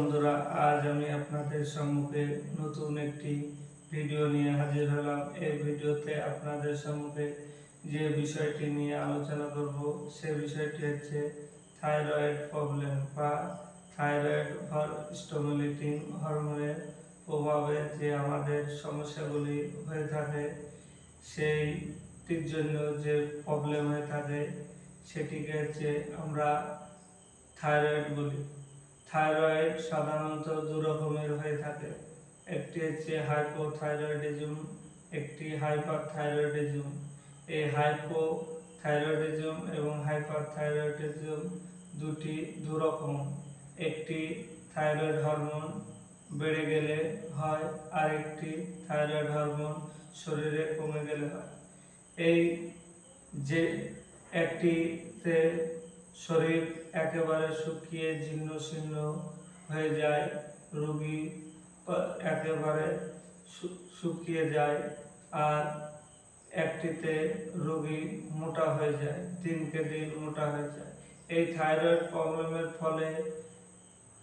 বন্ধুরা, আজ আমি আপনাদের সম্মুখে নতুন একটি ভিডিও নিয়ে হাজির হলাম। এই ভিডিওতে আপনাদের সম্মুখে যে বিষয়টি নিয়ে আলোচনা করব সে বিষয়টি হচ্ছে থাইরয়েড প্রবলেম বা থাইরয়েড স্টিমুলেটিং হরমোনের প্রভাবে যে আমাদের সমস্যাগুলি হয়ে থাকে, সেইটির জন্য যে প্রবলেম হয়ে থাকে সেটিকে হচ্ছে আমরা থাইরয়েড বলি। থাইরয়েড সাধারণত দু রকমের হয়ে থাকে, একটি হচ্ছে হাইপোথাইরয়েডিজম, একটি হাইপারথাইরয়েডিজম। এই হাইপোথাইরয়েডিজম এবং হাইপারথাইরয়েডিজম দুটি দু রকম। একটি থাইরয়েড হরমোন বেড়ে গেলে হয়, আর একটি থাইরয়েড হরমোন শরীরে কমে গেলে হয়। এই যে একটিতে শরীর একেবারে শুকিয়ে জীর্ণ শীর্ণ হয়ে যায়, রোগী একেবারে শুকিয়ে যায়, আর একটিতে রোগী মোটা হয়ে যায়, দিনকে দিন মোটা হয়ে যায়। এই থাইরয়েড প্রবলেমের ফলে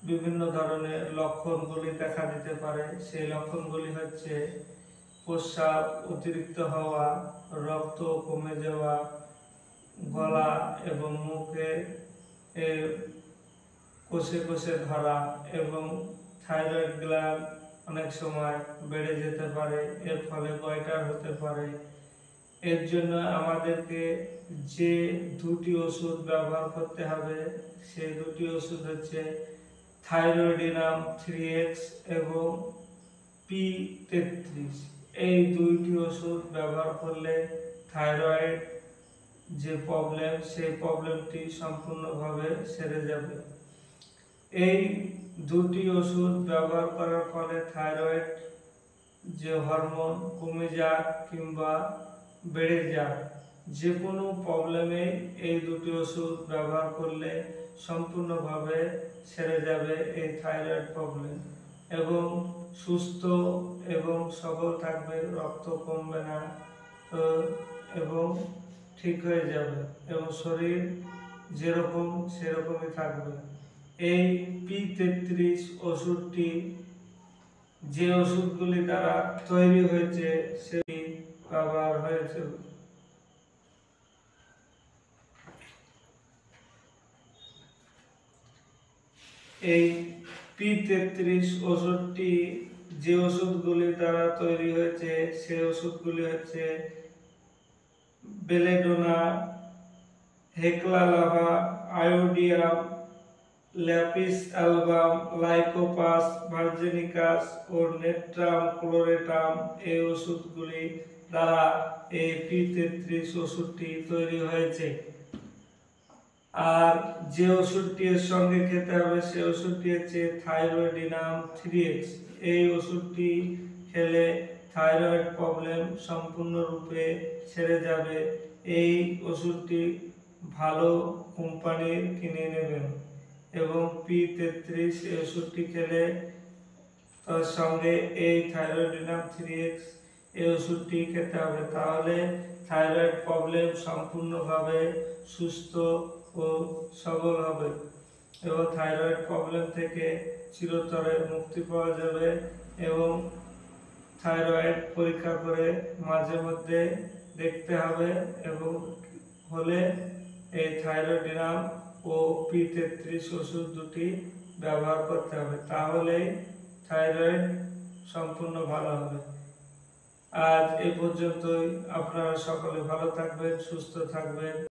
বিভিন্ন ধরনের লক্ষণগুলি দেখা দিতে পারে। সেই লক্ষণগুলি হচ্ছে প্রস্রাব অতিরিক্ত হওয়া, রক্ত কমে যাওয়া, গলা এবং মুখে কোষে কোষে ধরা, এবং থাইরয়েড গ্ল্যান্ড অনেক সময় বেড়ে যেতে পারে, এর ফলে গয়টার হতে পারে। এর জন্য আমাদেরকে যে দুটি ওষুধ ব্যবহার করতে হবে, সেই দুটি ওষুধ হচ্ছে থাইরয়েডিনাম 3X এবং P33। এই দুইটি ওষুধ ব্যবহার করলে থাইরয়েড যে প্রবলেম, সেই প্রবলেমটি সম্পূর্ণভাবে সেরে যাবে। এই দুটি ওষুধ ব্যবহার করার ফলে থাইরয়েড যে হরমোন কমে যাক কিংবা বেড়ে যাক, যে কোনো প্রবলেমে এই দুটি ওষুধ ব্যবহার করলে সম্পূর্ণভাবে সেরে যাবে এই থাইরয়েড প্রবলেম, এবং সুস্থ এবং সবল থাকবে, রক্ত কমবে না এবং ঠিক হয়ে যাবে, এবং শরীর যেরকম সেরকমই থাকবে। এই P33 ওষুধটি যে ওষুধগুলি দ্বারা তৈরি হয়েছে সেটি ব্যবহার হয়েছে। এই P33 ওষুধটি যে ওষুধগুলি দ্বারা তৈরি হয়েছে সেই ওষুধগুলি হচ্ছে বেলেডোনা, হেক্লালাভা, আয়োডিয়াম, ল্যাপিস অ্যালবাম, লাইকোপাস, ভার্জিনিকাস ও নেট্রাম ক্লোরেটাম। এই ওষুধগুলি দ্বারা এই P33 ওষুধটি তৈরি হয়েছে। আর যে ওষুধটি এর সঙ্গে খেতে হবে সেই ওষুধটি হচ্ছে থাইরয়েডিনাম 3X। এই ওষুধটি খেলে থাইরয়েড প্রবলেম সম্পূর্ণরূপে সেরে যাবে। এই ওষুধটি ভালো কোম্পানির কিনে নেবেন, এবং P33 এই ওষুধটি খেলে তার সঙ্গে এই থাইরয়েডিনাম 3X এই ওষুধটি খেতে হবে। তাহলে থাইরয়েড প্রবলেম সম্পূর্ণভাবে সুস্থ ও সবল হবে, এবং থাইরয়েড প্রবলেম থেকে চিরতরে মুক্তি পাওয়া যাবে। এবং থাইরয়েড পরীক্ষা করে মাঝে মধ্যে দেখতে হবে, এবং হলে এই থাইরয়েডিনাম ও P33 ওষুধ দুটি ব্যবহার করতে হবে, তাহলেই থাইরয়েড সম্পূর্ণ ভালো হবে। আজ এ পর্যন্তই। আপনারা সকলে ভালো থাকবেন, সুস্থ থাকবেন।